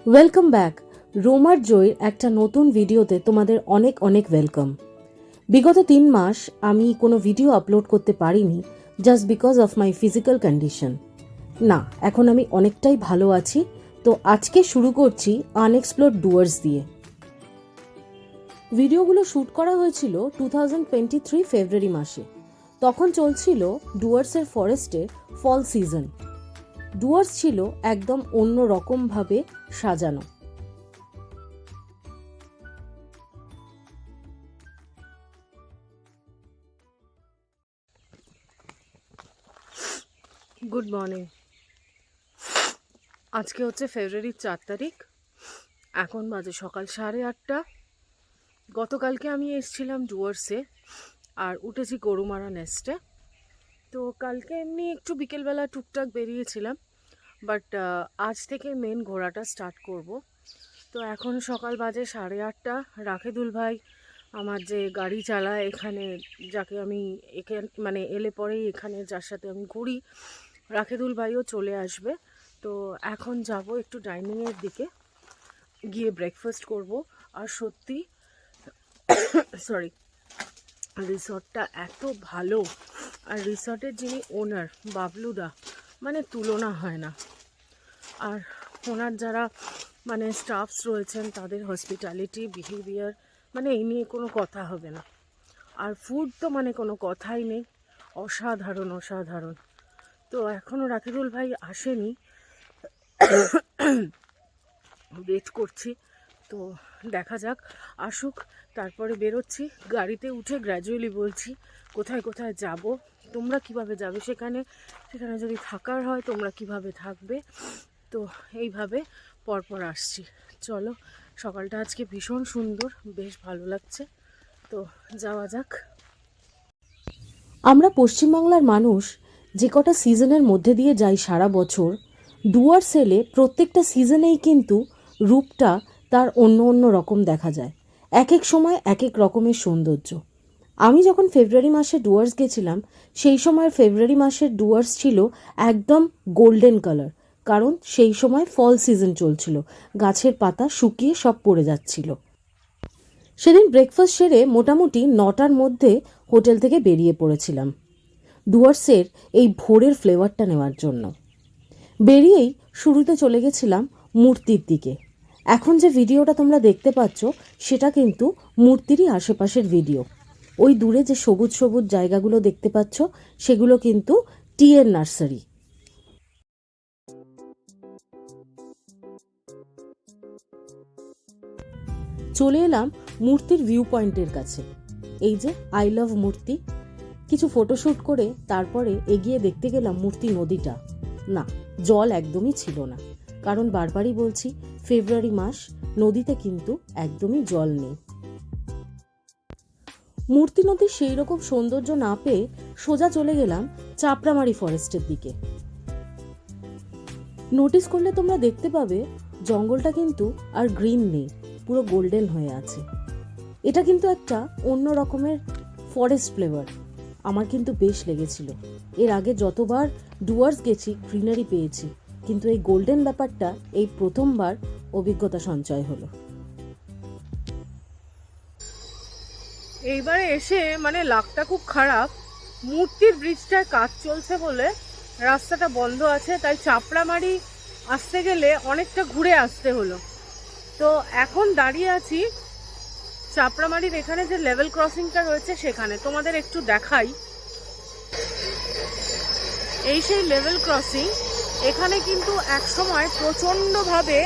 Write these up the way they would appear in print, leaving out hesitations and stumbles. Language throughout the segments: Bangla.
Welcome back. রোমারজয়ের একটা নতুন ভিডিওতে তোমাদের অনেক অনেক ওয়েলকাম। বিগত 3 মাস আমি কোনো ভিডিও আপলোড করতে পারিনি just because of my physical condition. না, এখন আমি অনেকটাই ভালো আছি। তো আজকে শুরু করছি আনএক্সপ্লোরড ডুয়ার্স দিয়ে। ভিডিওগুলো শ্যুট করা হয়েছিল 2023 ফেব্রুয়ারি মাসে। তখন চলছিল ডুয়ার্সের ফরেস্টে ফল সিজন। ডুয়ার্স ছিল একদম অন্য রকমভাবে সাজানো। Good morning. আজকে হচ্ছে ফেব্রুয়ারির 4 তারিখ। এখন বাজে সকাল 8:30। গতকালকে আমি এসেছিলাম ডুয়ার্সে আর উঠেছি গরুমারা নেস্টে। তো কালকে এমনি একটু বিকেলবেলা টুকটাক বেরিয়েছিলাম, বাট আজ থেকে মেন ঘোরাটা স্টার্ট করব। তো এখন সকাল বাজে 8:30। রাখেদুল ভাই আমার যে গাড়ি চালায় এখানে, যাকে আমি এখানে এলে পরেই এখানে যার সাথে আমি ঘুরি, রাখেদুল ভাইও চলে আসবে। তো এখন যাব একটু ডাইনিংয়ের দিকে, গিয়ে ব্রেকফাস্ট করব। আর সত্যি রিসর্টটা এত ভালো, আর রিসর্টের যিনি ওনার বাবলুদা, মানে তুলনা হয় না। আর ওনার যারা স্টাফস রয়েছেন তাদের হসপিটালিটি, বিহেভিয়ার, এই নিয়ে কোনো কথা হবে না। আর ফুড তো কোনো কথাই নেই, অসাধারণ অসাধারণ। তো এখনও রাকিবুল ভাই আসেনি, ওয়েট করছি। তো দেখা যাক, আসুক, তারপরে বেরোচ্ছি। গাড়িতে উঠে গ্র্যাজুয়ালি বলছি কোথায় কোথায় যাব, তোমরা কিভাবে যাবে সেখানে যদি থাকার হয় তোমরা কিভাবে থাকবে। তো এইভাবে পরপর আসছি। চলো, সকালটা আজকে ভীষণ সুন্দর, বেশ ভালো লাগছে। তো যাওয়া যাক। আমরা পশ্চিমবাংলার মানুষ যে কটা সিজনের মধ্যে দিয়ে যাই সারা বছর, ডুয়ার্স এলে প্রত্যেকটা সিজনেই কিন্তু রূপটা তার অন্য অন্য রকম দেখা যায়। এক এক সময় এক এক রকমের সৌন্দর্য। আমি যখন ফেব্রুয়ারি মাসে ডুয়ার্স গেছিলাম, সেই সময়ের ফেব্রুয়ারি মাসের ডুয়ার্স ছিল একদম গোল্ডেন কালার, কারণ সেই সময় ফল সিজন চলছিল, গাছের পাতা শুকিয়ে সব পড়ে যাচ্ছিল। সেদিন ব্রেকফাস্ট সেরে মোটামুটি 9টার মধ্যে হোটেল থেকে বেরিয়ে পড়েছিলাম ডুয়ার্সের এই ভোরের ফ্লেভারটা নেওয়ার জন্য। বেরিয়েই শুরুতে চলে গেছিলাম মূর্তির দিকে। এখন যে ভিডিওটা তোমরা দেখতে পাচ্ছ সেটা কিন্তু মূর্তিরই আশেপাশের ভিডিও। ওই দূরে যে সবুজ সবুজ জায়গাগুলো দেখতে পাচ্ছ সেগুলো কিন্তু টিয়ের নার্সারি। চলে এলাম মূর্তির ভিউ পয়েন্টের কাছে। এই যে আই লাভ মূর্তি। কিছু ফটোশ্যুট করে তারপরে এগিয়ে দেখতে গেলাম মূর্তি নদীটা। না, জল একদমই ছিল না, কারণ বারবারই বলছি ফেব্রুয়ারি মাস, নদীতে কিন্তু একদমই জল নেই। মূর্তি নদীর সেই রকম সৌন্দর্য না পেয়ে সোজা চলে গেলাম চাপড়ামারি ফরেস্টের দিকে। নোটিস করলে তোমরা দেখতে পাবে জঙ্গলটা কিন্তু আর গ্রিন নেই, পুরো গোল্ডেন হয়ে আছে। এটা কিন্তু একটা অন্য রকমের ফরেস্ট ফ্লেভার। আমার কিন্তু বেশ লেগেছিল। এর আগে যতবার ডুয়ার্স গেছি গ্রিনারি পেয়েছি, কিন্তু এই গোল্ডেন ব্যাপারটা এই প্রথমবার অভিজ্ঞতা সঞ্চয় হলো। এইবারে এসে লাকটা খুব খারাপ, মূর্তির ব্রিজটায় কাজ চলছে বলে রাস্তাটা বন্ধ আছে, তাই চাপড়ামারি আসতে গেলে অনেকটা ঘুরে আসতে হলো। তো এখন দাঁড়িয়ে আছি চাপড়ামারির এখানে যে লেভেল ক্রসিংটা রয়েছে সেখানে, তোমাদের একটু দেখাই। এই সেই লেভেল ক্রসিং। এখানে কিন্তু একসময় প্রচণ্ডভাবে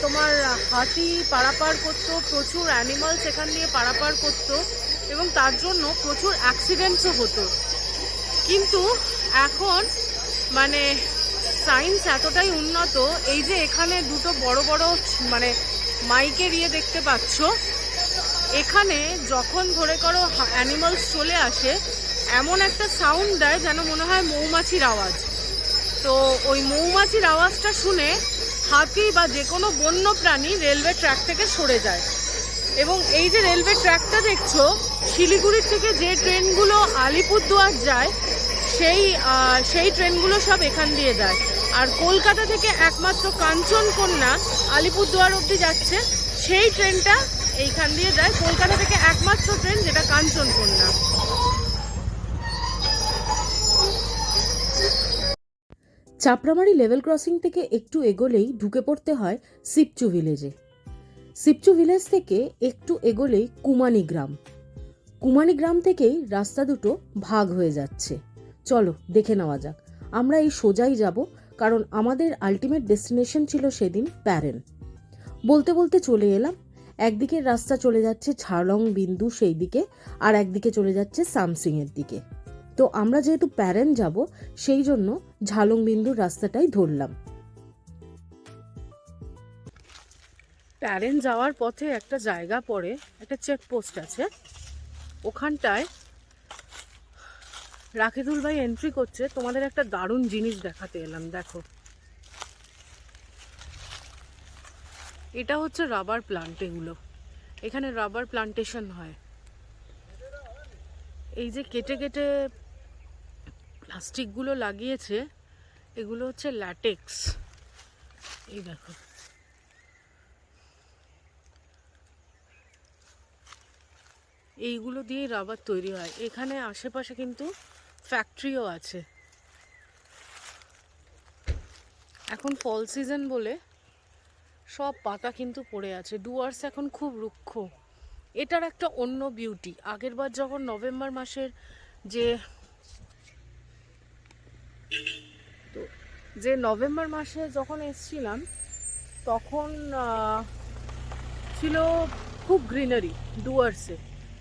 তোমার হাতি পারাপার করতো, প্রচুর অ্যানিমালস এখান দিয়ে পারাপার করতো, এবং তার জন্য প্রচুর অ্যাক্সিডেন্টসও হতো। কিন্তু এখন সায়েন্স এতটাই উন্নত, এই যে এখানে দুটো বড় বড় মাইকের দেখতে পাচ্ছ, এখানে যখন ধরে করো অ্যানিমালস চলে আসে, এমন একটা সাউন্ড দেয় যেন মনে হয় মৌমাছির আওয়াজ। তো ওই মৌমাছির আওয়াজটা শুনে হাতি বা যে কোনো বন্য প্রাণী রেলওয়ে ট্র্যাক থেকে সরে যায়। এবং এই যে রেলওয়ে ট্র্যাকটা দেখছো, শিলিগুড়ির থেকে যে ট্রেনগুলো আলিপুরদুয়ার যায় সেই ট্রেনগুলো সব এখান দিয়ে যায়। আর কলকাতা থেকে একমাত্র কাঞ্চনকন্যা আলিপুরদুয়ার অবধি যাচ্ছে, সেই ট্রেনটা এইখান দিয়ে যায়। কলকাতা থেকে একমাত্র ট্রেন যেটা কাঞ্চনকন্যা। চাপড়ামারি লেভেল ক্রসিং থেকে একটু এগোলেই ঢুকে পড়তে হয় সিপচু ভিলেজে। সিপচু ভিলেজ থেকে একটু এগোলেই কুমানি গ্রাম। কুমানি গ্রাম থেকেই রাস্তা দুটো ভাগ হয়ে যাচ্ছে। চলো দেখে নেওয়া যাক। আমরা এই সোজাই যাব, কারণ আমাদের আলটিমেট ডেস্টিনেশন ছিল সেদিন প্যারেন। বলতে বলতে চলে এলাম। একদিকের রাস্তা চলে যাচ্ছে ঝালং বিন্দু সেই দিকে, আর একদিকে চলে যাচ্ছে সামসিংয়ের দিকে। তো আমরা যেহেতু প্যারেন যাব, সেই জন্য ঝালং বিন্দুর রাস্তাটাই ধরলাম। প্যারেন যাওয়ার পথে একটা জায়গা পড়ে, একটা চেকপোস্ট আছে, ওখানটায় রাকিদুল ভাই এন্ট্রি করছে। তোমাদের একটা দারুণ জিনিস দেখাতে এলাম, দেখো। এটা হচ্ছে রাবার প্লান্ট। এগুলো এখানে রাবার প্লান্টেশন হয়। এই যে কেটে কেটে প্লাস্টিকগুলো লাগিয়েছে, এগুলো হচ্ছে ল্যাটেক্স। এই দেখো, এইগুলো দিয়ে রাবার তৈরি হয়। এখানে আশেপাশে কিন্তু ফ্যাক্টরিও আছে। এখন ফল সিজন বলে সব পাতা কিন্তু পড়ে আছে। ডুয়ার্স এখন খুব রুক্ষ। এটার একটা অন্য বিউটি। আগের বার যখন নভেম্বর মাসের নভেম্বর মাসে যখন এসছিলাম, তখন ছিল খুব গ্রিনারি ডুয়ার্সে।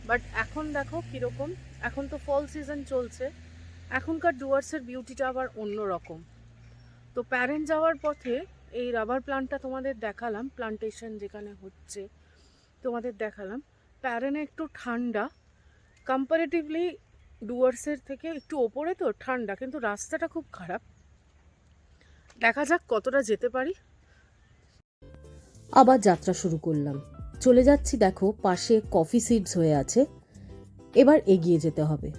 বাট এখন দেখো কীরকম। এখন তো ফল সিজন চলছে, এখনকার ডুয়ার্সের বিউটিটা আবার অন্য রকম। তো প্যারেন যাওয়ার পথে এই রাবার প্লান্টটা তোমাদের দেখালাম, প্লান্টেশন যেখানে হচ্ছে তোমাদের দেখালাম। প্যারেনে একটু ঠান্ডা, কম্পারেটিভলি ডুয়ার্সের থেকে একটু ওপরে, তো ঠান্ডা, কিন্তু রাস্তাটা খুব খারাপ। দেখা যাক কতটা যেতে পারি। আবার যাত্রা শুরু করলাম। চলে যাচ্ছি, দেখো পাশে কফি সিডস হয়ে আছে। এবার এগিয়ে যেতে হবে।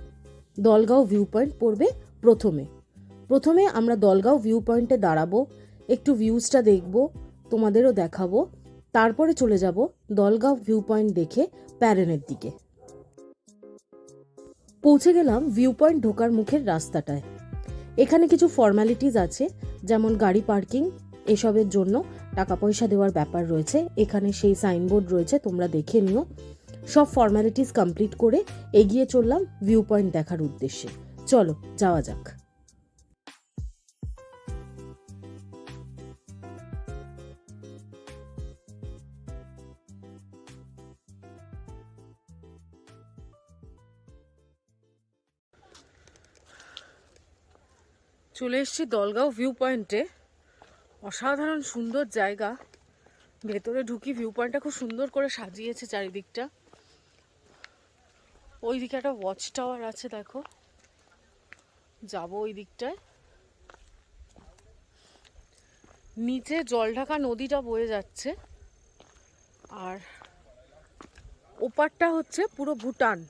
দলগাঁও ভিউ পয়েন্ট পড়বে প্রথমে আমরা দলগাঁও ভিউ পয়েন্টে দাঁড়াবো, একটু ভিউজটা দেখব, তোমাদেরও দেখাবো। তারপরে চলে যাব দলগাঁও ভিউ পয়েন্ট দেখে প্যারেনের দিকে। পৌঁছে গেলাম ভিউ পয়েন্ট ঢোকার মুখের রাস্তাটায়। এখানে কিছু ফর্ম্যালিটিস আছে, যেমন গাড়ি পার্কিং, এসবের জন্য টাকা পয়সা দেওয়ার ব্যাপার রয়েছে। এখানে সেই সাইনবোর্ড রয়েছে, তোমরা দেখে নিও। সব ফর্ম্যালিটিস কমপ্লিট করে এগিয়ে চললাম ভিউ পয়েন্ট দেখার উদ্দেশ্যে। চলো যাওয়া যাক। চলে এসেছি দলগাঁও ভিউ পয়েন্টে। অসাধারণ সুন্দর জায়গা। ভেতরে ঢুকি, ভিউ পয়েন্টটা খুব সুন্দর করে সাজিয়েছে চারিদিকটা। ওই দিকে একটা ওয়াচ টাওয়ার আছে, দেখো, যাবো ওই দিকটায়। নিচে জলঢাকা নদীটা বয়ে যাচ্ছে, আর ওপারটা হচ্ছে পুরো ভুটান।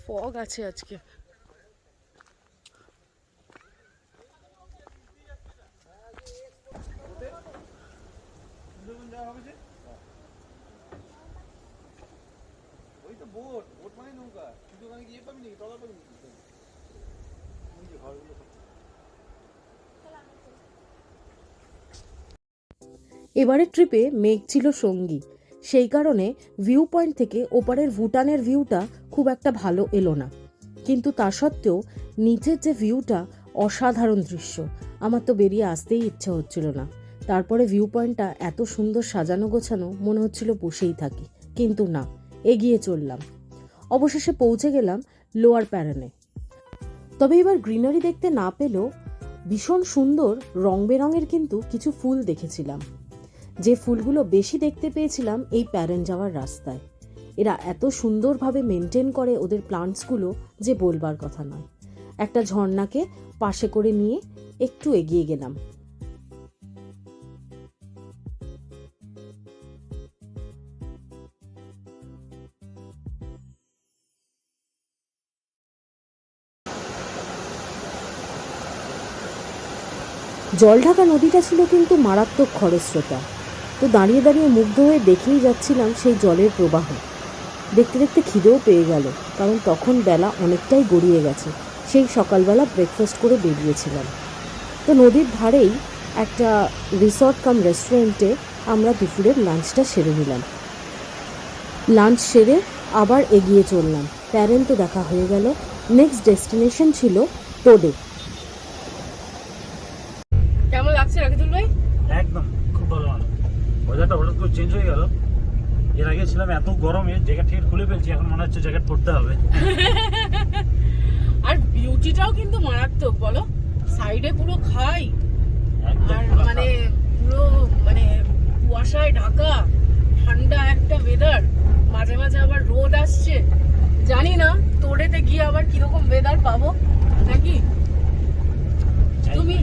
ফগ আছে আজকে। এবারের ট্রিপে মেঘ ছিল সঙ্গী, সেই কারণে ভিউ পয়েন্ট থেকে ওপারের ভুটানের ভিউটা খুব একটা ভালো এলো না। কিন্তু তা সত্ত্বেও নিচের যে ভিউটা, অসাধারণ দৃশ্য। আমার তো বেরিয়ে আসতেই ইচ্ছা হচ্ছিল না। তারপরে ভিউ পয়েন্টটা এত সুন্দর সাজানো গোছানো, মনে হচ্ছিল বসেই থাকি, কিন্তু না, এগিয়ে চললাম। অবশেষে পৌঁছে গেলাম লোয়ার প্যারেনে। তবে এবার গ্রিনারি দেখতে না পেলেও ভীষণ সুন্দর রং বেরঙের কিন্তু কিছু ফুল দেখেছিলাম। যে ফুলগুলো বেশি দেখতে পেয়েছিলাম এই প্যারেন যাওয়ার রাস্তায়। এরা এত সুন্দরভাবে মেনটেন করে ওদের প্লান্টসগুলো যে বলবার কথা নয়। একটা ঝর্ণাকে পাশে করে নিয়ে একটু এগিয়ে গেলাম। জলঢাকা নদীটা ছিল কিন্তু মারাত্মক খরস্রোতা। তো দাঁড়িয়ে দাঁড়িয়ে মুগ্ধ হয়ে দেখেই যাচ্ছিলাম সেই জলের প্রবাহ। দেখতে দেখতে খিদেও পেয়ে গেল, কারণ তখন বেলা অনেকটাই গড়িয়ে গেছে। সেই সকালবেলা ব্রেকফাস্ট করে বেরিয়েছিলাম। তো নদীর ধারেই একটা রিসর্ট কাম রেস্টুরেন্টে আমরা দুপুরের লাঞ্চটা সেরে নিলাম। লাঞ্চ সেরে আবার এগিয়ে চললাম। প্যারেন তো দেখা হয়ে গেল। নেক্সট ডেস্টিনেশন ছিল টোডে। কেমন লাগছে রাকিতুল ভাই? একদম খুব ভালো মানে ওয়েদারটা হঠাৎ করে চেঞ্জ হয়ে গেল। এর আগে ছিলাম এত গরমে জ্যাকেট ঠেকেট খুলে ফেলছি, এখন মনে হচ্ছে জ্যাকেট পরতে হবে। আর বিউটিটাও কিন্তু মারাত্মক, বলো। সাইডে পুরো খাই, আর মানে পুরো মানে কুয়াশায় ঢাকা, ঠান্ডা একটা ওয়েদার, মাঝে মাঝে আবার রোদ আসছে। জানি না তোড়েতে গিয়ে আবার কিরকম ওয়েদার পাবো নাকি। তুমি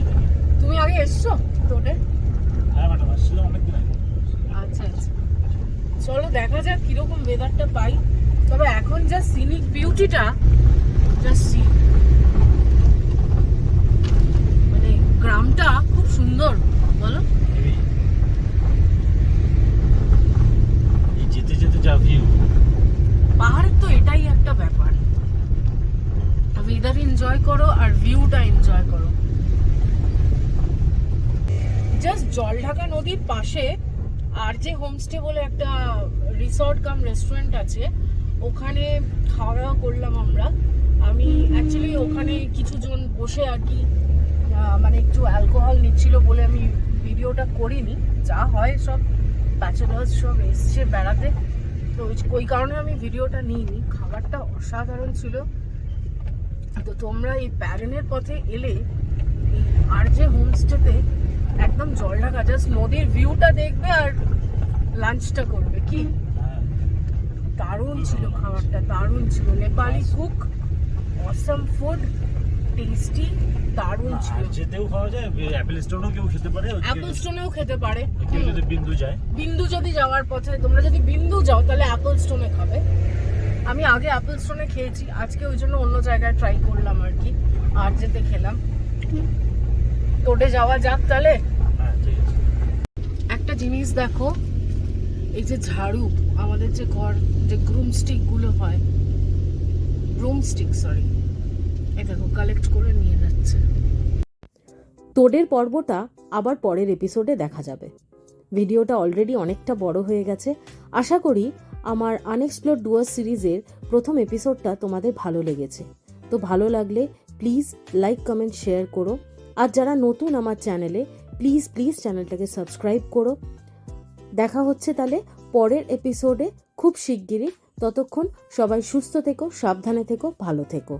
তুমি আগে এসছো তোড়ে? হ্যাঁ ম্যাডাম, আসছিলাম অনেকদিন আগে। আচ্ছা আচ্ছা, চলো দেখা যাক কিরকম ওয়েদারটা পাই। তবে এখন যা সিনিক বিউটিটা, জাস্ট সি, মানে গ্রামটা খুব সুন্দর, বলো। এই যেতে যেতে যা ভিউ, পাহাড়ের তো এটাই একটা ব্যাপার, ওয়েদার এনজয় করো আর ভিউটা এনজয় করো। জাস্ট জলঢাকা নদীর পাশে আর যে হোমস্টে বলে একটা রিসর্ট কাম রেস্টুরেন্ট আছে, ওখানে খাওয়া দাওয়া করলাম আমরা। আমি অ্যাকচুয়ালি ওখানে কিছুজন বসে আর কি মানে একটু অ্যালকোহল নিচ্ছিল বলে আমি ভিডিওটা করিনি। যা হয় সব ব্যাচেলার্স সব এসছে বেড়াতে, তো ওই কারণে আমি ভিডিওটা নিইনি। খাবারটা অসাধারণ ছিল। তো তোমরা এই প্যারেনের পথে এলে এই আর যে হোমস্টেতে একদম জলঢাকা, জাস্ট নদীর ভিউটা দেখবে আর লাঞ্চটা করবে, কি দারুণ ছিল খাবারটা, দারুণ ছিল। Nepali cook, awesome food, tasty, দারুণ ছিল। যেতেও খাওয়া যায়, অ্যাপেল স্টোনেও কেউ খেতে পারে, অ্যাপেল স্টোনেও খেতে পারে। কেউ যদি বিন্দু যায়, বিন্দু যদি যাওয়ার পথে, তোমরা যদি বিন্দু যাও তাহলে অ্যাপেল স্টোনে খাবে। আমি আগে অ্যাপেল স্টোনে খেয়েছি, আজকে ওই জন্য অন্য জায়গায় ট্রাই করলাম আর কি। আর যেতে খেলাম। তোড়ে যাওয়া যাক তাহলে। হ্যাঁ ঠিক আছে। একটা জিনিস দেখো, এই যে ঝাড়ু, আমাদের যে ঘর যে গ্রুম স্টিক গুলো হয়, এই দেখো কালেক্ট করে নিয়ে যাচ্ছে। তোড়ের পর্বটা আবার পরের এপিসোডে দেখা যাবে। ভিডিওটা অলরেডি অনেকটা বড় হয়ে গেছে। আশা করি আমার আনএক্সপ্লোরড ডুয়ার্স সিরিজের প্রথম এপিসোডটা তোমাদের ভালো লেগেছে। তো ভালো লাগলে প্লিজ লাইক, কমেন্ট, শেয়ার করো। আর যারা নতুন আমার চ্যানেলে, প্লিজ চ্যানেলটাকে সাবস্ক্রাইব করো। দেখা হচ্ছে তাহলে পরের এপিসোডে খুব শিগগিরই। ততক্ষণ সবাই সুস্থ থেকো, সাবধানে থেকো, ভালো থেকো।